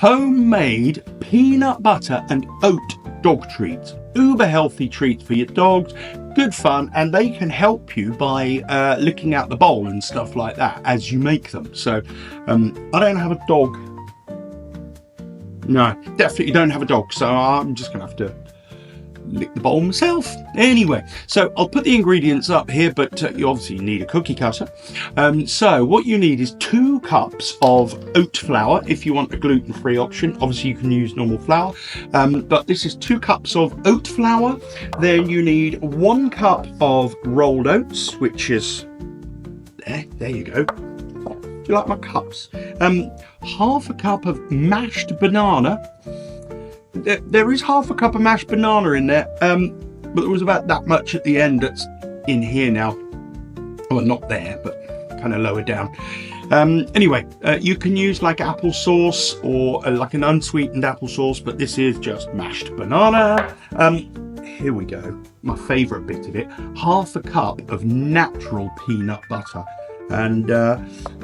homemade peanut butter and oat dog treats. Uber healthy treats for your dogs. Good fun, and they can help you by licking out the bowl and stuff like that as you make them. So I don't have a dog. No, definitely don't have a dog, so I'm just gonna have to lick the bowl myself. Anyway, so I'll put the ingredients up here, but you obviously need a cookie cutter. So what you need is 2 cups of oat flour if you want a gluten-free option. Obviously you can use normal flour, but this is 2 cups of oat flour. Then you need 1 cup of rolled oats, which is there you go. Do you like my cups? Half a cup of mashed banana. There is half a cup of mashed banana in there, but there was about that much at the end that's in here now. Well, not there, but kind of lower down. Anyway, you can use like applesauce or like an unsweetened applesauce, but this is just mashed banana. Here we go. My favourite bit of it, half a cup of natural peanut butter. And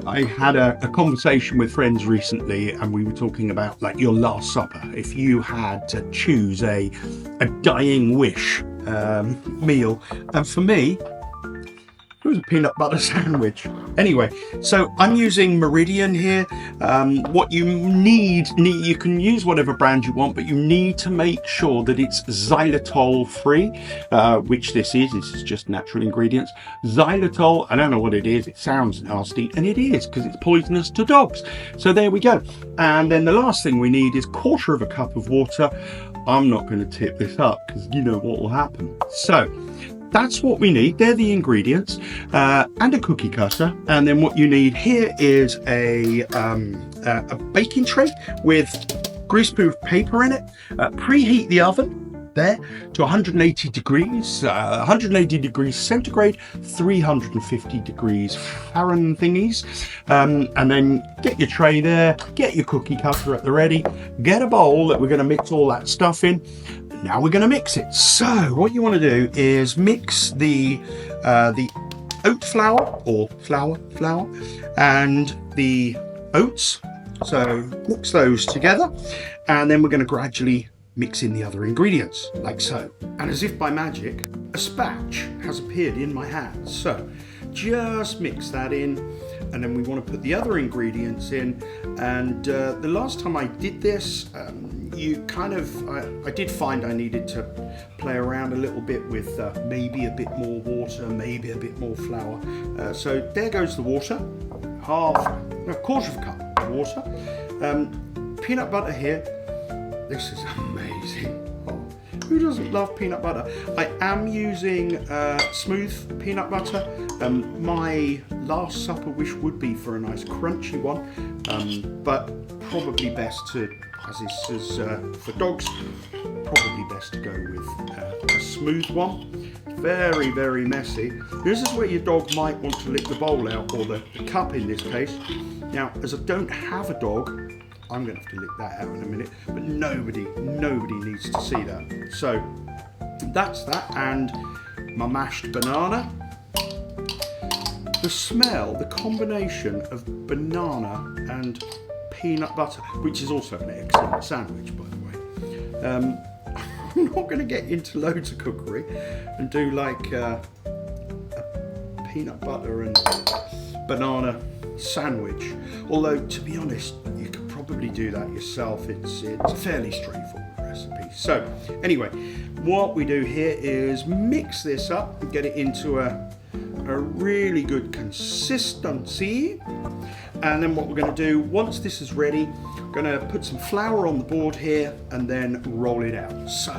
I had a conversation with friends recently, and we were talking about like your last supper. If you had to choose a dying wish meal, and for me, it was a peanut butter sandwich. Anyway, so I'm using Meridian here. What you need, you can use whatever brand you want, but you need to make sure that it's xylitol-free, which this is just natural ingredients. Xylitol, I don't know what it is, it sounds nasty, and it is, because it's poisonous to dogs. So there we go. And then the last thing we need is 1/4 cup of water. I'm not going to tip this up, because you know what will happen. So that's what we need. They're the ingredients, and a cookie cutter. And then what you need here is a baking tray with greaseproof paper in it. Preheat the oven there to 180 degrees, 180 degrees centigrade, 350 degrees Fahrenheit thingies. And then get your tray there, get your cookie cutter at the ready, get a bowl that we're going to mix all that stuff in. Now we're going to mix it. So what you want to do is mix the oat flour or flour and the oats. So mix those together, and then we're going to gradually mix in the other ingredients like so. And as if by magic, a spatch has appeared in my hands. So just mix that in, and then we want to put the other ingredients in. And the last time I did this, I did find I needed to play around a little bit with maybe a bit more water, maybe a bit more flour. So there goes the water, 1/4 cup of water. Peanut butter here. This is amazing. Oh, who doesn't love peanut butter? I am using smooth peanut butter. My last supper wish would be for a nice crunchy one, but probably best to, as this is for dogs, probably best to go with a smooth one. Very, very messy. This is where your dog might want to lick the bowl out, or the cup in this case. Now, as I don't have a dog, I'm going to have to lick that out in a minute, but nobody needs to see that. So that's that, and my mashed banana. The smell, the combination of banana and peanut butter, which is also an excellent sandwich, by the way. I'm not going to get into loads of cookery and do like a peanut butter and banana sandwich, although to be honest, you could probably do that yourself. It's a fairly straightforward recipe. So anyway, what we do here is mix this up and get it into a really good consistency. And then what we're going to do, once this is ready, we're going to put some flour on the board here and then roll it out. So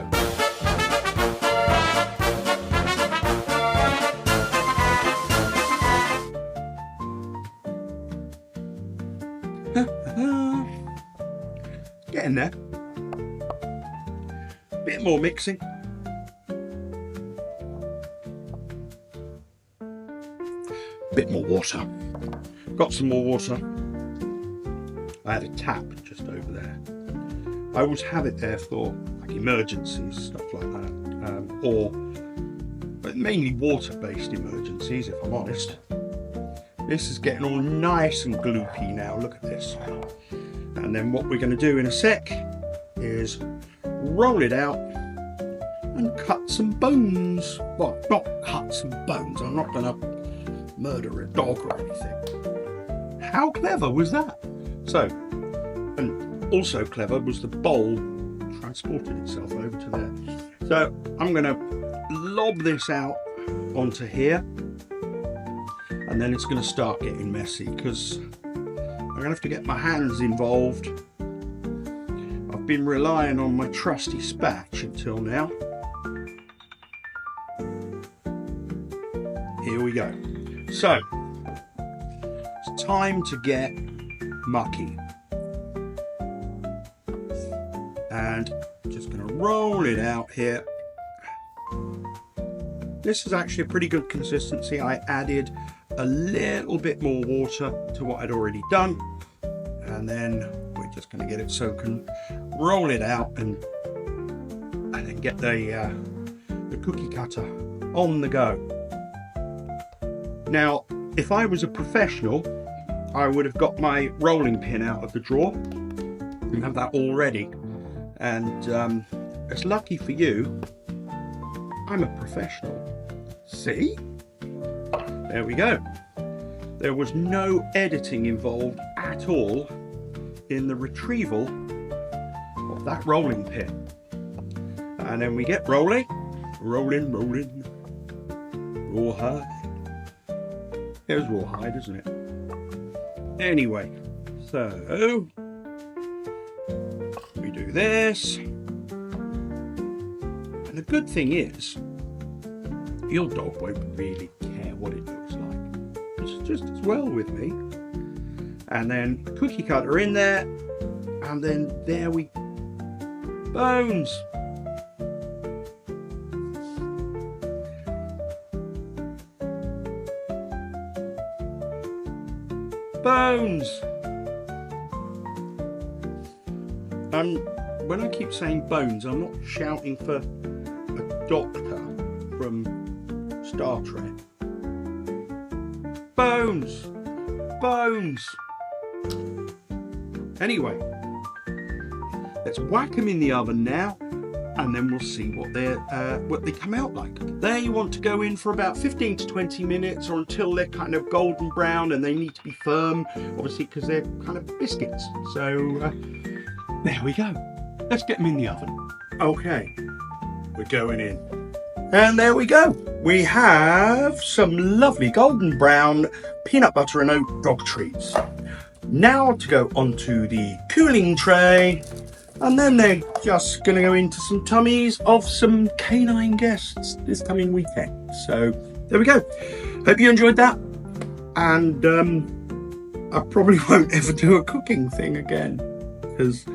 getting there. Bit more mixing. Bit more water. Got some more water. I had a tap just over there. I always have it there for like emergencies, stuff like that, but mainly water-based emergencies, if I'm honest. This is getting all nice and gloopy now. Look at this. And then what we're going to do in a sec is roll it out and cut some bones. Well, not cut some bones. I'm not going to murder a dog or anything. How clever was that? So, and also clever was the bowl transported itself over to there. So I'm going to lob this out onto here, and then it's going to start getting messy because I'm going to have to get my hands involved. I've been relying on my trusty spatch until now. Here we go. So it's time to get mucky, and I'm just going to roll it out here. This is actually a pretty good consistency. I added a little bit more water to what I'd already done, and then we're just going to get it soaking, roll it out, and then get the cookie cutter on the go. Now, if I was a professional, I would have got my rolling pin out of the drawer and have that all ready. And it's lucky for you, I'm a professional. See? There we go. There was no editing involved at all in the retrieval of that rolling pin. And then we get rolling, rolling, rolling, rawhide. There's rawhide, isn't it? Anyway, so we do this. And the good thing is, your dog won't really care what it looks like. It's just as well with me. And then the cookie cutter in there, and then there we bones. Bones. When I keep saying bones, I'm not shouting for a doctor from Star Trek. Bones. Bones. Anyway, let's whack them in the oven now, and then we'll see what they come out like. They want to go in for about 15 to 20 minutes, or until they're kind of golden brown, and they need to be firm, obviously, because they're kind of biscuits. So there we go. Let's get them in the oven. Okay, we're going in. And there we go. We have some lovely golden brown peanut butter and oat dog treats. Now to go onto the cooling tray, and then they're just going to go into some tummies of some canine guests this coming weekend. So there we go. Hope you enjoyed that. And I probably won't ever do a cooking thing again, because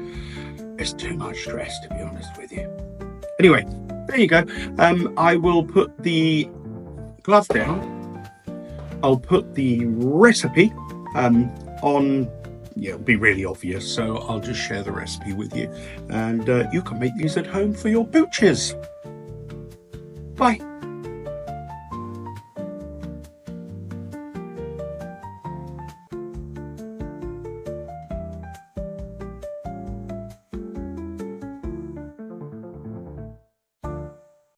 it's too much stress, to be honest with you. Anyway, there you go. I will put the glove down. I'll put the recipe on. Yeah, it'll be really obvious, so I'll just share the recipe with you, and you can make these at home for your booches.